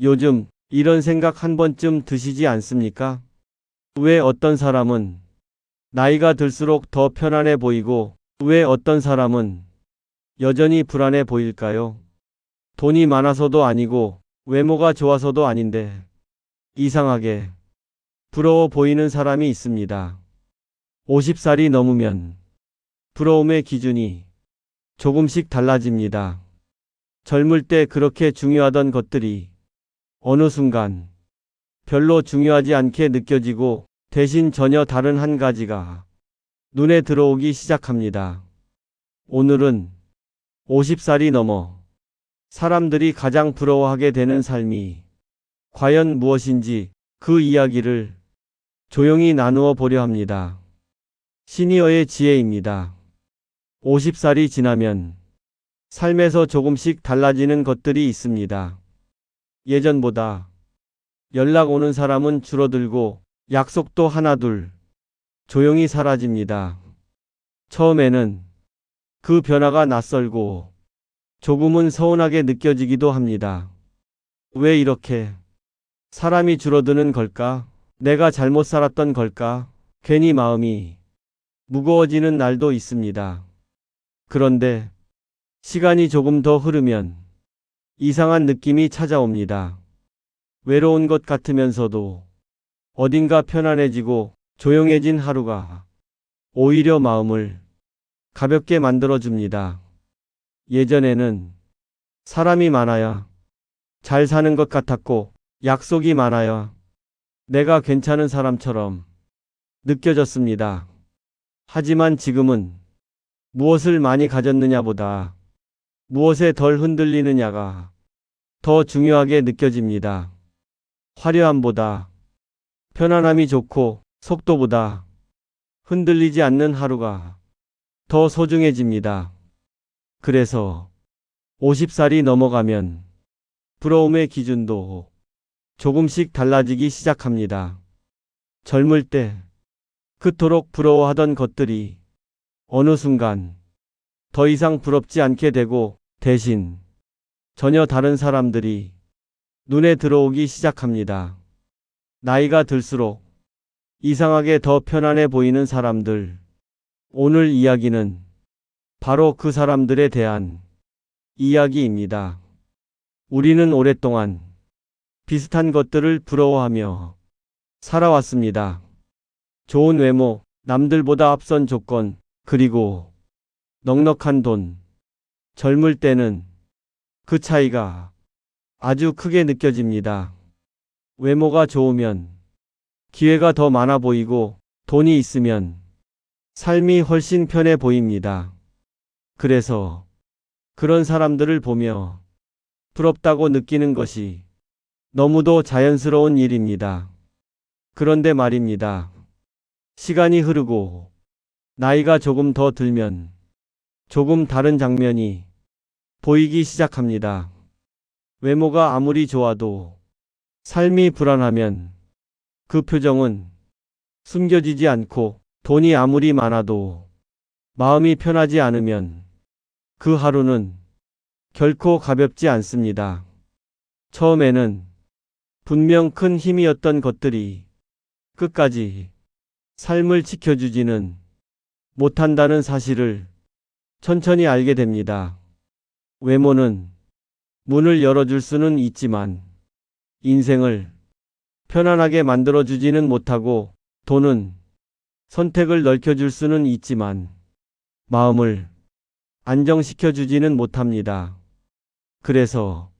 요즘 이런 생각 한 번쯤 드시지 않습니까? 왜 어떤 사람은 나이가 들수록 더 편안해 보이고 왜 어떤 사람은 여전히 불안해 보일까요? 돈이 많아서도 아니고 외모가 좋아서도 아닌데 이상하게 부러워 보이는 사람이 있습니다. 50살이 넘으면 부러움의 기준이 조금씩 달라집니다. 젊을 때 그렇게 중요하던 것들이 어느 순간 별로 중요하지 않게 느껴지고 대신 전혀 다른 한 가지가 눈에 들어오기 시작합니다. 오늘은 50살이 넘어 사람들이 가장 부러워하게 되는 삶이 과연 무엇인지 그 이야기를 조용히 나누어 보려 합니다. 시니어의 지혜입니다. 50살이 지나면 삶에서 조금씩 달라지는 것들이 있습니다. 예전보다 연락 오는 사람은 줄어들고 약속도 하나둘 조용히 사라집니다. 처음에는 그 변화가 낯설고 조금은 서운하게 느껴지기도 합니다. 왜 이렇게 사람이 줄어드는 걸까? 내가 잘못 살았던 걸까? 괜히 마음이 무거워지는 날도 있습니다. 그런데 시간이 조금 더 흐르면 이상한 느낌이 찾아옵니다. 외로운 것 같으면서도 어딘가 편안해지고 조용해진 하루가 오히려 마음을 가볍게 만들어줍니다. 예전에는 사람이 많아야 잘 사는 것 같았고 약속이 많아야 내가 괜찮은 사람처럼 느껴졌습니다. 하지만 지금은 무엇을 많이 가졌느냐보다 무엇에 덜 흔들리느냐가 더 중요하게 느껴집니다. 화려함보다 편안함이 좋고 속도보다 흔들리지 않는 하루가 더 소중해집니다. 그래서 50살이 넘어가면 부러움의 기준도 조금씩 달라지기 시작합니다. 젊을 때 그토록 부러워하던 것들이 어느 순간 더 이상 부럽지 않게 되고 대신 전혀 다른 사람들이 눈에 들어오기 시작합니다. 나이가 들수록 이상하게 더 편안해 보이는 사람들. 오늘 이야기는 바로 그 사람들에 대한 이야기입니다. 우리는 오랫동안 비슷한 것들을 부러워하며 살아왔습니다. 좋은 외모, 남들보다 앞선 조건, 그리고 넉넉한 돈. 젊을 때는 그 차이가 아주 크게 느껴집니다. 외모가 좋으면 기회가 더 많아 보이고 돈이 있으면 삶이 훨씬 편해 보입니다. 그래서 그런 사람들을 보며 부럽다고 느끼는 것이 너무도 자연스러운 일입니다. 그런데 말입니다. 시간이 흐르고 나이가 조금 더 들면 조금 다른 장면이 보이기 시작합니다. 외모가 아무리 좋아도 삶이 불안하면 그 표정은 숨겨지지 않고 돈이 아무리 많아도 마음이 편하지 않으면 그 하루는 결코 가볍지 않습니다. 처음에는 분명 큰 힘이었던 것들이 끝까지 삶을 지켜주지는 못한다는 사실을 천천히 알게 됩니다. 외모는 문을 열어줄 수는 있지만 인생을 편안하게 만들어주지는 못하고 돈은 선택을 넓혀줄 수는 있지만 마음을 안정시켜주지는 못합니다. 그래서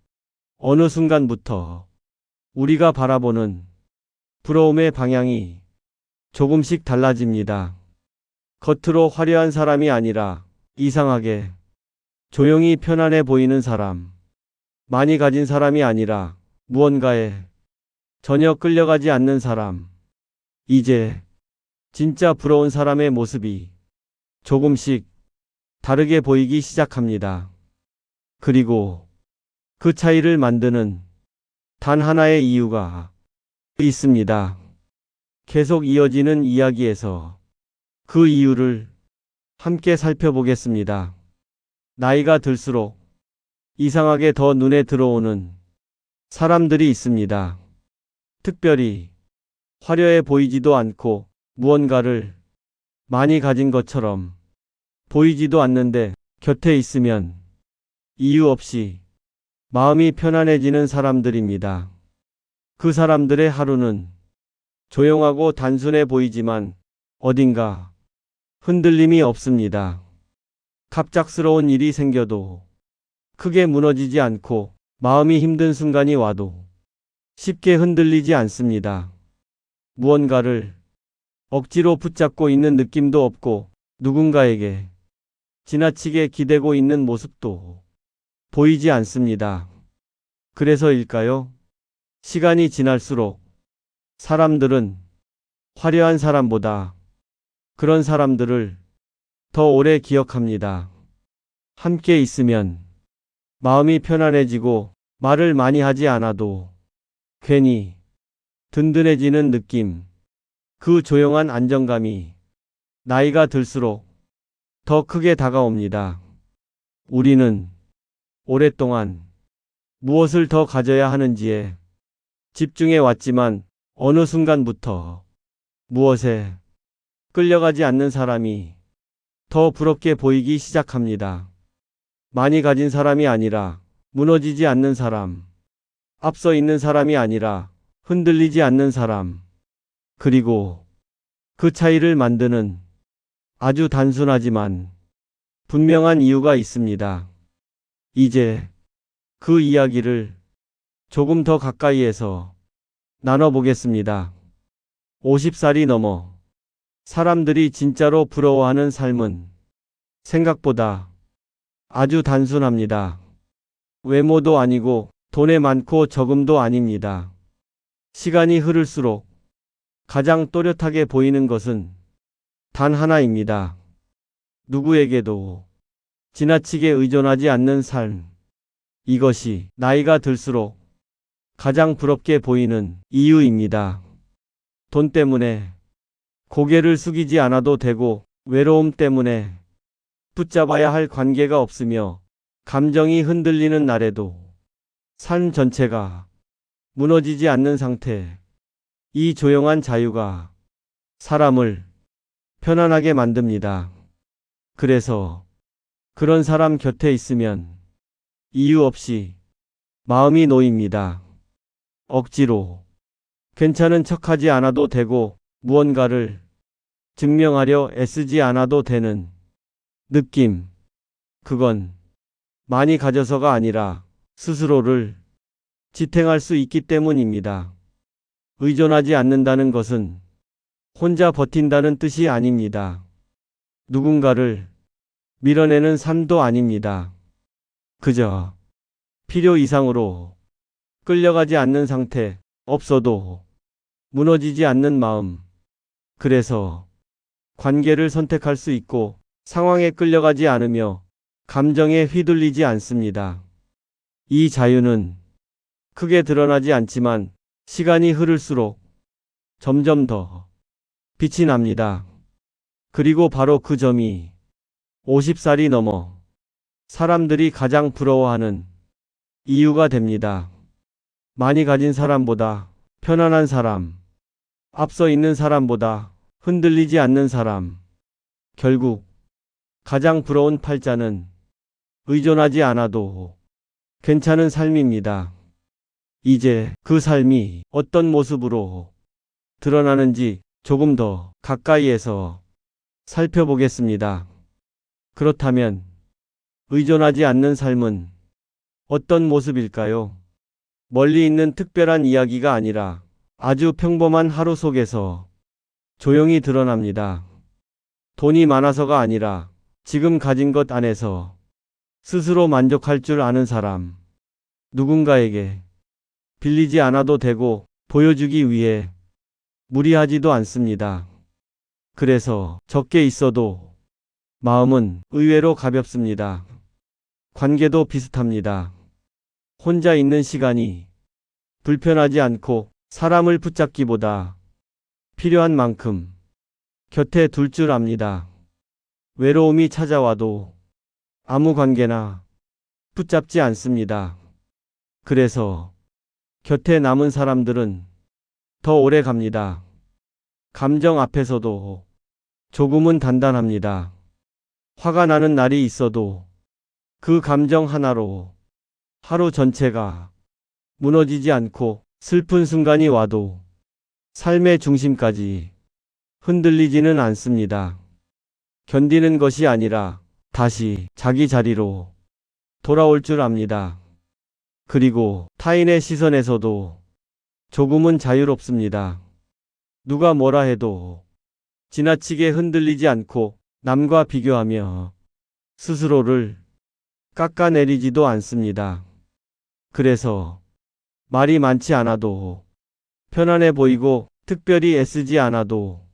어느 순간부터 우리가 바라보는 부러움의 방향이 조금씩 달라집니다. 겉으로 화려한 사람이 아니라 이상하게 조용히 편안해 보이는 사람, 많이 가진 사람이 아니라 무언가에 전혀 끌려가지 않는 사람. 이제 진짜 부러운 사람의 모습이 조금씩 다르게 보이기 시작합니다. 그리고 그 차이를 만드는 단 하나의 이유가 있습니다. 계속 이어지는 이야기에서 그 이유를 함께 살펴보겠습니다. 나이가 들수록 이상하게 더 눈에 들어오는 사람들이 있습니다. 특별히 화려해 보이지도 않고 무언가를 많이 가진 것처럼 보이지도 않는데 곁에 있으면 이유 없이 마음이 편안해지는 사람들입니다. 그 사람들의 하루는 조용하고 단순해 보이지만 어딘가 흔들림이 없습니다. 갑작스러운 일이 생겨도 크게 무너지지 않고 마음이 힘든 순간이 와도 쉽게 흔들리지 않습니다. 무언가를 억지로 붙잡고 있는 느낌도 없고 누군가에게 지나치게 기대고 있는 모습도 보이지 않습니다. 그래서일까요? 시간이 지날수록 사람들은 화려한 사람보다 그런 사람들을 더 오래 기억합니다. 함께 있으면 마음이 편안해지고 말을 많이 하지 않아도 괜히 든든해지는 느낌. 그 조용한 안정감이 나이가 들수록 더 크게 다가옵니다. 우리는 오랫동안 무엇을 더 가져야 하는지에 집중해 왔지만 어느 순간부터 무엇에 끌려가지 않는 사람이 더 부럽게 보이기 시작합니다. 많이 가진 사람이 아니라 무너지지 않는 사람, 앞서 있는 사람이 아니라 흔들리지 않는 사람, 그리고 그 차이를 만드는 아주 단순하지만 분명한 이유가 있습니다. 이제 그 이야기를 조금 더 가까이에서 나눠보겠습니다. 50살이 넘어 사람들이 진짜로 부러워하는 삶은 생각보다 아주 단순합니다. 외모도 아니고 돈에 많고 적음도 아닙니다. 시간이 흐를수록 가장 또렷하게 보이는 것은 단 하나입니다. 누구에게도 지나치게 의존하지 않는 삶. 이것이 나이가 들수록 가장 부럽게 보이는 이유입니다. 돈 때문에 고개를 숙이지 않아도 되고 외로움 때문에 붙잡아야 할 관계가 없으며 감정이 흔들리는 날에도 삶 전체가 무너지지 않는 상태. 이 조용한 자유가 사람을 편안하게 만듭니다. 그래서 그런 사람 곁에 있으면 이유 없이 마음이 놓입니다. 억지로 괜찮은 척하지 않아도 되고 무언가를 증명하려 애쓰지 않아도 되는 느낌. 그건 많이 가져서가 아니라 스스로를 지탱할 수 있기 때문입니다. 의존하지 않는다는 것은 혼자 버틴다는 뜻이 아닙니다. 누군가를 밀어내는 삶도 아닙니다. 그저 필요 이상으로 끌려가지 않는 상태, 없어도 무너지지 않는 마음. 그래서 관계를 선택할 수 있고 상황에 끌려가지 않으며 감정에 휘둘리지 않습니다. 이 자유는 크게 드러나지 않지만 시간이 흐를수록 점점 더 빛이 납니다. 그리고 바로 그 점이 50살이 넘어 사람들이 가장 부러워하는 이유가 됩니다. 많이 가진 사람보다 편안한 사람, 앞서 있는 사람보다 흔들리지 않는 사람. 결국 가장 부러운 팔자는 의존하지 않아도 괜찮은 삶입니다. 이제 그 삶이 어떤 모습으로 드러나는지 조금 더 가까이에서 살펴보겠습니다. 그렇다면 의존하지 않는 삶은 어떤 모습일까요? 멀리 있는 특별한 이야기가 아니라 아주 평범한 하루 속에서 조용히 드러납니다. 돈이 많아서가 아니라 지금 가진 것 안에서 스스로 만족할 줄 아는 사람. 누군가에게 빌리지 않아도 되고 보여주기 위해 무리하지도 않습니다. 그래서 적게 있어도 마음은 의외로 가볍습니다. 관계도 비슷합니다. 혼자 있는 시간이 불편하지 않고 사람을 붙잡기보다 필요한 만큼 곁에 둘 줄 압니다. 외로움이 찾아와도 아무 관계나 붙잡지 않습니다. 그래서 곁에 남은 사람들은 더 오래 갑니다. 감정 앞에서도 조금은 단단합니다. 화가 나는 날이 있어도 그 감정 하나로 하루 전체가 무너지지 않고 슬픈 순간이 와도 삶의 중심까지 흔들리지는 않습니다. 견디는 것이 아니라 다시 자기 자리로 돌아올 줄 압니다. 그리고 타인의 시선에서도 조금은 자유롭습니다. 누가 뭐라 해도 지나치게 흔들리지 않고 남과 비교하며 스스로를 깎아내리지도 않습니다. 그래서 말이 많지 않아도 편안해 보이고 특별히 애쓰지 않아도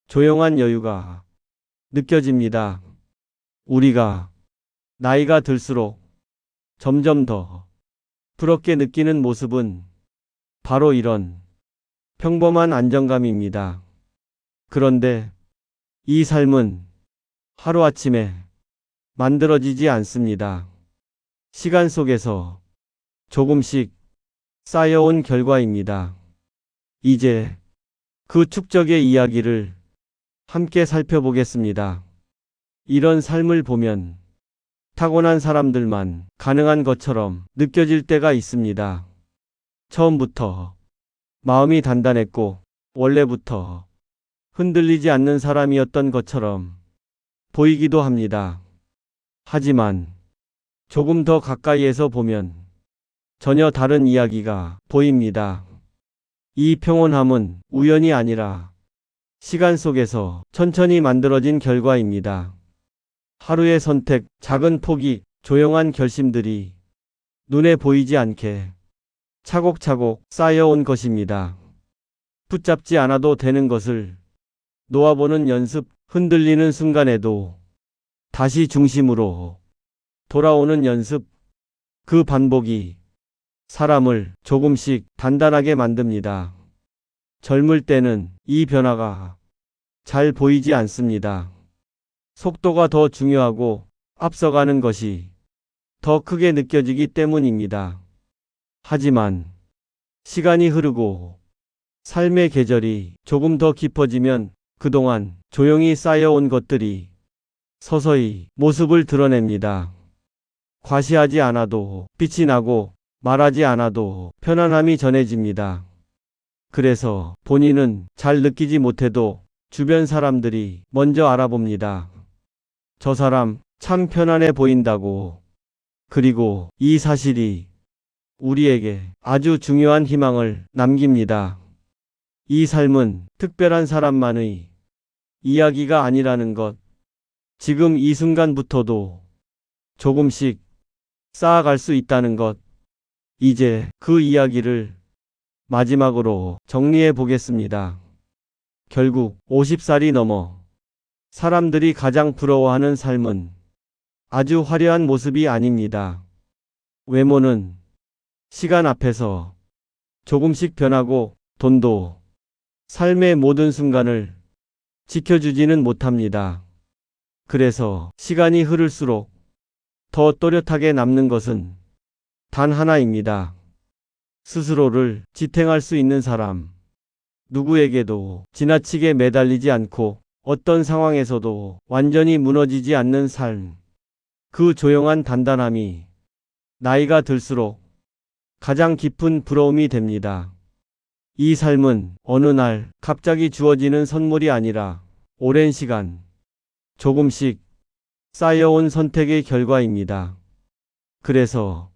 조용한 여유가 느껴집니다. 우리가 나이가 들수록 점점 더 부럽게 느끼는 모습은 바로 이런 평범한 안정감입니다. 그런데 이 삶은 하루아침에 만들어지지 않습니다. 시간 속에서 조금씩 쌓여온 결과입니다. 이제 그 축적의 이야기를 함께 살펴보겠습니다. 이런 삶을 보면 타고난 사람들만 가능한 것처럼 느껴질 때가 있습니다. 처음부터 마음이 단단했고 원래부터 흔들리지 않는 사람이었던 것처럼 보이기도 합니다. 하지만 조금 더 가까이에서 보면 전혀 다른 이야기가 보입니다. 이 평온함은 우연이 아니라 시간 속에서 천천히 만들어진 결과입니다. 하루의 선택, 작은 포기, 조용한 결심들이 눈에 보이지 않게 차곡차곡 쌓여온 것입니다. 붙잡지 않아도 되는 것을 놓아보는 연습, 흔들리는 순간에도 다시 중심으로 돌아오는 연습, 그 반복이 사람을 조금씩 단단하게 만듭니다. 젊을 때는 이 변화가 잘 보이지 않습니다. 속도가 더 중요하고 앞서가는 것이 더 크게 느껴지기 때문입니다. 하지만 시간이 흐르고 삶의 계절이 조금 더 깊어지면 그동안 조용히 쌓여온 것들이 서서히 모습을 드러냅니다. 과시하지 않아도 빛이 나고 말하지 않아도 편안함이 전해집니다. 그래서 본인은 잘 느끼지 못해도 주변 사람들이 먼저 알아봅니다. 저 사람 참 편안해 보인다고. 그리고 이 사실이 우리에게 아주 중요한 희망을 남깁니다. 이 삶은 특별한 사람만의 이야기가 아니라는 것. 지금 이 순간부터도 조금씩 쌓아갈 수 있다는 것. 이제 그 이야기를 마지막으로 정리해 보겠습니다. 결국 50살이 넘어 사람들이 가장 부러워하는 삶은 아주 화려한 모습이 아닙니다. 외모는 시간 앞에서 조금씩 변하고 돈도 삶의 모든 순간을 지켜주지는 못합니다. 그래서 시간이 흐를수록 더 또렷하게 남는 것은 단 하나입니다. 스스로를 지탱할 수 있는 사람. 누구에게도 지나치게 매달리지 않고 어떤 상황에서도 완전히 무너지지 않는 삶. 그 조용한 단단함이 나이가 들수록 가장 깊은 부러움이 됩니다. 이 삶은 어느 날 갑자기 주어지는 선물이 아니라 오랜 시간, 조금씩 쌓여온 선택의 결과입니다. 그래서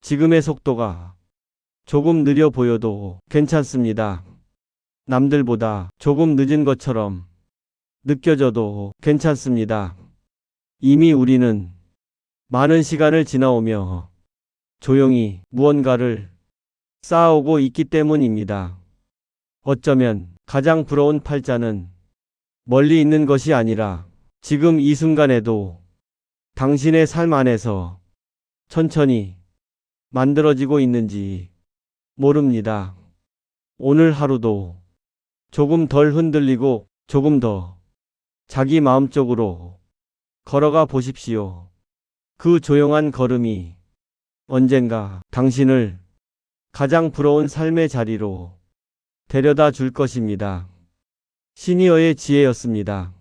지금의 속도가 조금 느려 보여도 괜찮습니다. 남들보다 조금 늦은 것처럼 느껴져도 괜찮습니다. 이미 우리는 많은 시간을 지나오며 조용히 무언가를 쌓아오고 있기 때문입니다. 어쩌면 가장 부러운 팔자는 멀리 있는 것이 아니라 지금 이 순간에도 당신의 삶 안에서 천천히 만들어지고 있는지 모릅니다. 오늘 하루도 조금 덜 흔들리고 조금 더 자기 마음 쪽으로 걸어가 보십시오. 그 조용한 걸음이 언젠가 당신을 가장 부러운 삶의 자리로 데려다 줄 것입니다. 시니어의 지혜였습니다.